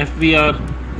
FBR,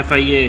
FIA,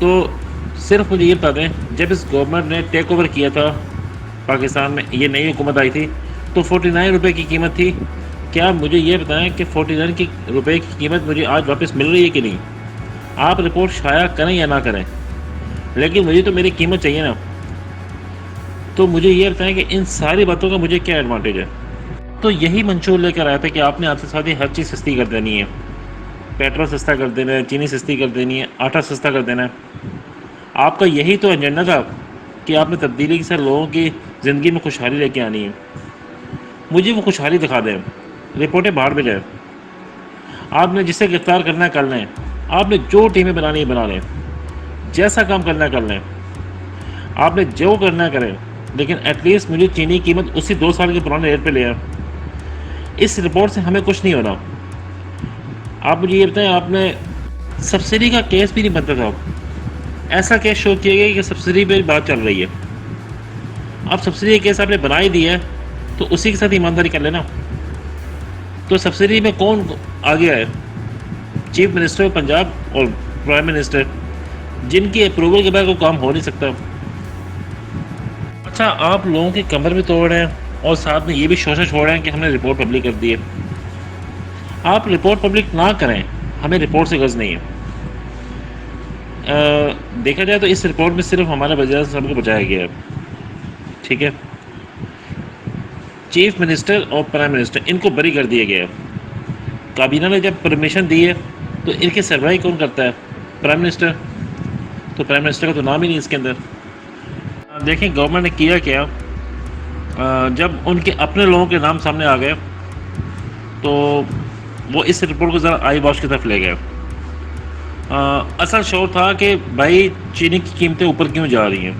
تو صرف مجھے یہ بتا دیں، جب اس گورنمنٹ نے ٹیک اوور کیا تھا پاکستان میں، یہ نئی حکومت آئی تھی، تو 49 روپے کی قیمت تھی. کیا مجھے یہ بتائیں کہ 49 روپے کی قیمت مجھے آج واپس مل رہی ہے کہ نہیں؟ آپ رپورٹ شائع کریں یا نہ کریں، لیکن مجھے تو میری قیمت چاہیے نا. تو مجھے یہ بتائیں کہ ان ساری باتوں کا مجھے کیا ایڈوانٹیج ہے؟ تو یہی منشور لے کر آیا تھا کہ آپ نے آپ سے ساتھ ہی ہر چیز سستی کر دینی ہے. پیٹرول سستا کر دینا ہے، چینی سستی کر دینی ہے، آٹا سستا کر دینا ہے. آپ کا یہی تو ایجنڈا تھا کہ آپ نے تبدیلی کے ساتھ لوگوں کی زندگی میں خوشحالی لے کے آنی ہے. مجھے وہ خوشحالی دکھا دیں، رپورٹیں باہر بھیجائیں. آپ نے جسے گرفتار کرنا ہے کر لیں، آپ نے جو ٹیمیں بنانی ہے بنا لیں، جیسا کام کرنا ہے کر لیں، آپ نے جو کرنا ہے کریں، لیکن ایٹ لیسٹ مجھے چینی کی قیمت اسی 2 سال کے پرانے ریٹ پہ لے آئیں. اس رپورٹ سے ہمیں کچھ نہیں ہونا. آپ مجھے یہ بتائیں، آپ نے سبسڈی کا کیس بھی نہیں بنتا تھا. ایسا کیس شو کیا گیا کہ سبسڈی پہ بات چل رہی ہے. اب سبسڈی کا کیس آپ نے بنا ہی دیا ہے تو اسی کے ساتھ ایمانداری کر لینا. تو سبسڈی میں کون آگے آئے؟ چیف منسٹر پنجاب اور پرائم منسٹر، جن کی اپروول کے بعد کوئی کام ہو نہیں سکتا. اچھا، آپ لوگوں کی کمر بھی توڑ رہے ہیں اور ساتھ میں یہ بھی شوشہ چھوڑ رہے ہیں کہ ہم نے رپورٹ پبلک کر دی ہے. آپ رپورٹ پبلک نہ کریں، ہمیں رپورٹ سے غرض نہیں ہے. دیکھا جائے تو اس رپورٹ میں صرف ہمارے وزیر صاحب کو بچایا گیا ہے. ٹھیک ہے، چیف منسٹر اور پرائم منسٹر ان کو بری کر دیا گیا ہے. کابینہ نے جب پرمیشن دی ہے تو ان کی سربراہی کون کرتا ہے؟ Prime minister. تو پرائم منسٹر کا تو نام ہی نہیں اس کے اندر. دیکھیں گورنمنٹ نے کیا کیا، جب ان کے اپنے لوگوں کے نام سامنے آ گئے تو وہ اس رپورٹ کو ذرا آئی واش کی طرف لے گئے. اصل شور تھا کہ بھائی چینی کی قیمتیں اوپر کیوں جا رہی ہیں.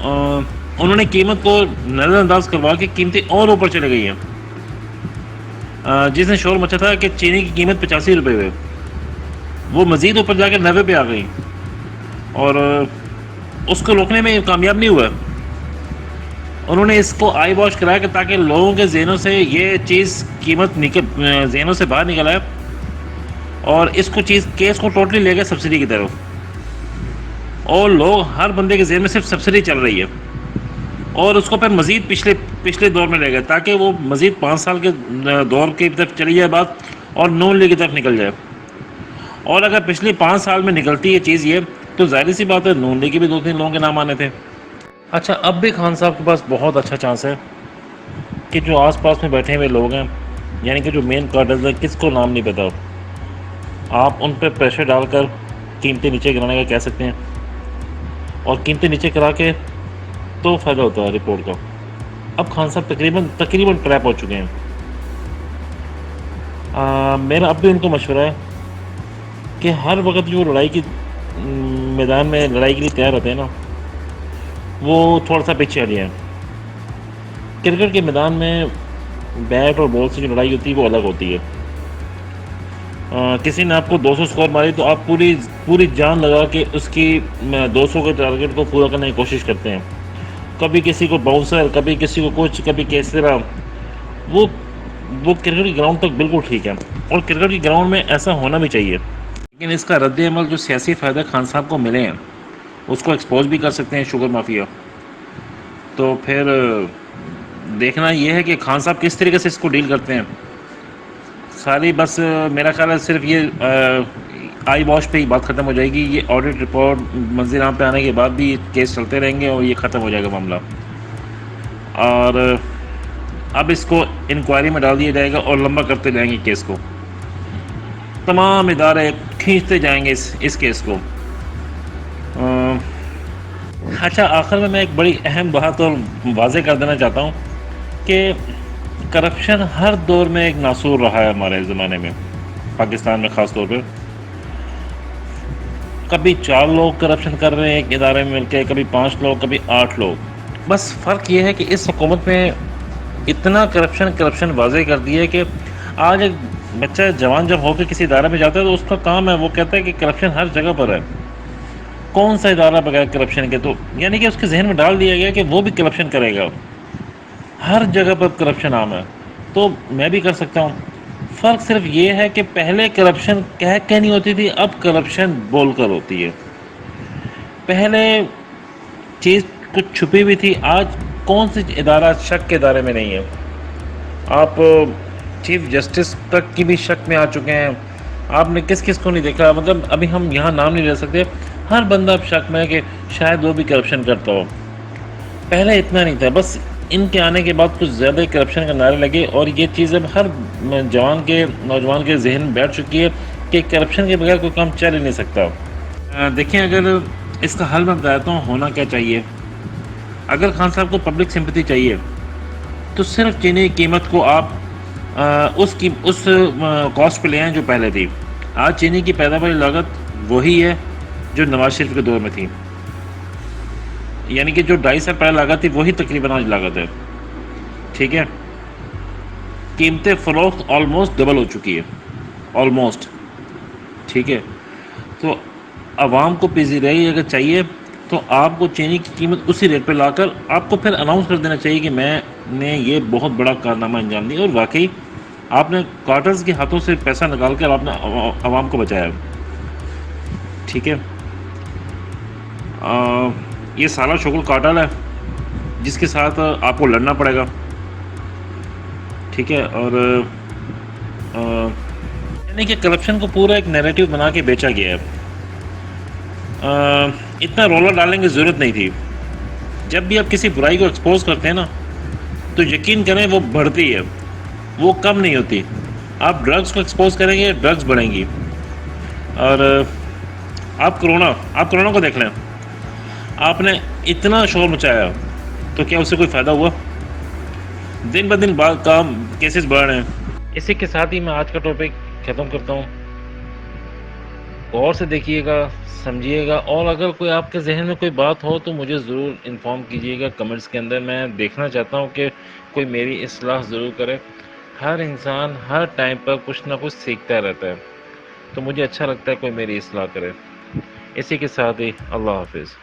انہوں نے قیمت کو نظر انداز کروا کے قیمتیں اور اوپر چلے گئی ہیں. جس نے شور مچا تھا کہ چینی کی قیمت 85 روپے ہوئے، وہ مزید اوپر جا کے 90 پہ آ گئی، اور اس کو روکنے میں کامیاب نہیں ہوا. انہوں نے اس کو آئی واش کرایا کہ تاکہ لوگوں کے ذہنوں سے یہ چیز قیمت ذہنوں سے باہر نکل آئے، اور اس کو کیس کو ٹوٹلی لے گئے سبسڈی کی طرف. اور لوگ ہر بندے کے ذہن میں صرف سبسڈی چل رہی ہے، اور اس کو پھر مزید پچھلے دور میں لے گئے تاکہ وہ مزید 5 سال کے دور کی طرف چلی جائے بات اور نون لیگ کی طرف نکل جائے. اور اگر پچھلی 5 سال میں نکلتی ہے چیز یہ، تو ظاہر سی بات ہے نون لیگ کے بھی 2-3 لوگوں کے نام آنے تھے. اچھا، اب بھی خان صاحب کے پاس بہت اچھا چانس ہے کہ جو آس پاس میں بیٹھے ہوئے لوگ ہیں، یعنی کہ جو مین کارڈرز ہیں، کس کو نام نہیں پتا، آپ ان پہ پریشر ڈال کر قیمتیں نیچے گرانے کا کہہ سکتے ہیں، اور قیمتیں نیچے کرا کے تو فائدہ ہوتا ہے رپورٹ کا. اب خان صاحب تقریباً ٹریپ ہو چکے ہیں. میرا اب بھی ان کو مشورہ ہے کہ ہر وقت جو لڑائی کی میدان میں لڑائی کے لیے تیار ہوتے ہیں نا، وہ تھوڑا سا پیچھے ہٹ جائیں. کرکٹ کے میدان میں بیٹ اور بال سے جو لڑائی ہوتی ہے وہ الگ ہوتی ہے. کسی نے آپ کو 200 سکور ماری تو آپ پوری جان لگا کے اس کی 200 کے ٹارگیٹ کو پورا کرنے کی کوشش کرتے ہیں. کبھی کسی کو باؤنسر، کبھی کسی کو کچھ، کبھی کس طرح. وہ کرکٹ کی گراؤنڈ تک بالکل ٹھیک ہے، اور کرکٹ کی گراؤنڈ میں ایسا ہونا بھی چاہیے. لیکن اس کا رد عمل جو سیاسی فائدہ خان صاحب کو ملے ہیں، اس کو ایکسپوز بھی کر سکتے ہیں شوگر مافیا. تو پھر دیکھنا یہ ہے کہ خان صاحب کس طریقے سے اس کو ڈیل کرتے ہیں. ساری بس میرا خیال ہے صرف یہ آئی واش پہ ہی بات ختم ہو جائے گی. یہ آڈٹ رپورٹ منظر عام پہ آنے کے بعد بھی کیس چلتے رہیں گے اور یہ ختم ہو جائے گا معاملہ. اور اب اس کو انکوائری میں ڈال دیا جائے گا اور لمبا کرتے جائیں گے کیس کو. تمام ادارے کھینچتے جائیں گے اس کیس کو. اچھا، آخر میں ایک بڑی اہم بات اور واضح کر دینا چاہتا ہوں کہ کرپشن ہر دور میں ایک ناسور رہا ہے ہمارے زمانے میں، پاکستان میں خاص طور پہ. کبھی 4 لوگ کرپشن کر رہے ہیں ایک ادارے میں مل کے، کبھی 5 لوگ، کبھی 8 لوگ. بس فرق یہ ہے کہ اس حکومت میں اتنا کرپشن واضح کر دی ہے کہ آج ایک بچہ جوان جب ہو کے کسی ادارے میں جاتا ہے تو اس کا کام ہے، وہ کہتا ہے کہ کرپشن ہر جگہ پر ہے. کون سا ادارہ بغیر کرپشن کے؟ تو یعنی کہ اس کے ذہن میں ڈال دیا گیا کہ وہ بھی کرپشن کرے گا. ہر جگہ پر کرپشن عام ہے، تو میں بھی کر سکتا ہوں. فرق صرف یہ ہے کہ پہلے کرپشن کہہ کے نہیں ہوتی تھی، اب کرپشن بول کر ہوتی ہے۔ پہلے چیز کچھ چھپی ہوئی تھی، آج کون سی ادارہ شک کے دائرے میں نہیں ہے؟ آپ چیف جسٹس تک کی بھی شک میں آ چکے ہیں۔ آپ نے کس کس کو نہیں دیکھا، مطلب ابھی ہم یہاں نام نہیں لے سکتے، ہر بندہ اب شک میں ہے کہ شاید وہ بھی کرپشن کرتا ہو۔ پہلے اتنا نہیں تھا، بس ان کے آنے کے بعد کچھ زیادہ کرپشن کا نعرے لگے، اور یہ چیز اب ہر نوجوان کے ذہن میں بیٹھ چکی ہے کہ کرپشن کے بغیر کوئی کام چل ہی نہیں سکتا۔ دیکھیں، اگر اس کا حل میں بتاتا ہوں ہونا کیا چاہیے۔ اگر خان صاحب کو پبلک سمپیتی چاہیے تو صرف چینی کی قیمت کو آپ اس کاسٹ پہ لے آئیں جو پہلے تھی۔ آج چینی کی پیداواری لاگت وہی ہے جو نواز شریف کے دور میں تھی، یعنی کہ جو 2.5 سال پہلے لاگت تھی وہی تقریباً آج لاگت ہے، ٹھیک ہے۔ قیمتیں فروخت آلموسٹ ڈبل ہو چکی ہے، آلموسٹ، ٹھیک ہے۔ تو عوام کو پذیرائی اگر چاہیے تو آپ کو چینی کی قیمت اسی ریٹ پہ لا کر آپ کو پھر اناؤنس کر دینا چاہیے کہ میں نے یہ بہت بڑا کارنامہ انجام دیا، اور واقعی آپ نے کارٹرز کے ہاتھوں سے پیسہ نکال کر آپ نے عوام کو بچایا، ٹھیک ہے۔ یہ سارا شغل کارٹل ہے جس کے ساتھ آپ کو لڑنا پڑے گا، ٹھیک ہے۔ اور یعنی کہ کرپشن کو پورا ایک نیریٹو بنا کے بیچا گیا ہے۔ اتنا رولا ڈالنے کی ضرورت نہیں تھی۔ جب بھی آپ کسی برائی کو ایکسپوز کرتے ہیں نا تو یقین کریں وہ بڑھتی ہے، وہ کم نہیں ہوتی۔ آپ ڈرگز کو ایکسپوز کریں گے، ڈرگز بڑھیں گی۔ اور آپ کرونا کو دیکھ لیں، آپ نے اتنا شور مچایا تو کیا اس سے کوئی فائدہ ہوا؟ دن بہ دن کیسز بڑھ رہے ہیں۔ اسی کے ساتھ ہی میں آج کا ٹاپک ختم کرتا ہوں۔ غور سے دیکھیے گا، سمجھیے گا، اور اگر کوئی آپ کے ذہن میں کوئی بات ہو تو مجھے ضرور انفارم کیجیے گا کمنٹس کے اندر۔ میں دیکھنا چاہتا ہوں کہ کوئی میری اصلاح ضرور کرے۔ ہر انسان ہر ٹائم پر کچھ نہ کچھ سیکھتا رہتا ہے، تو مجھے اچھا لگتا ہے کوئی میری اصلاح کرے۔ اسی کے ساتھ ہی اللہ حافظ۔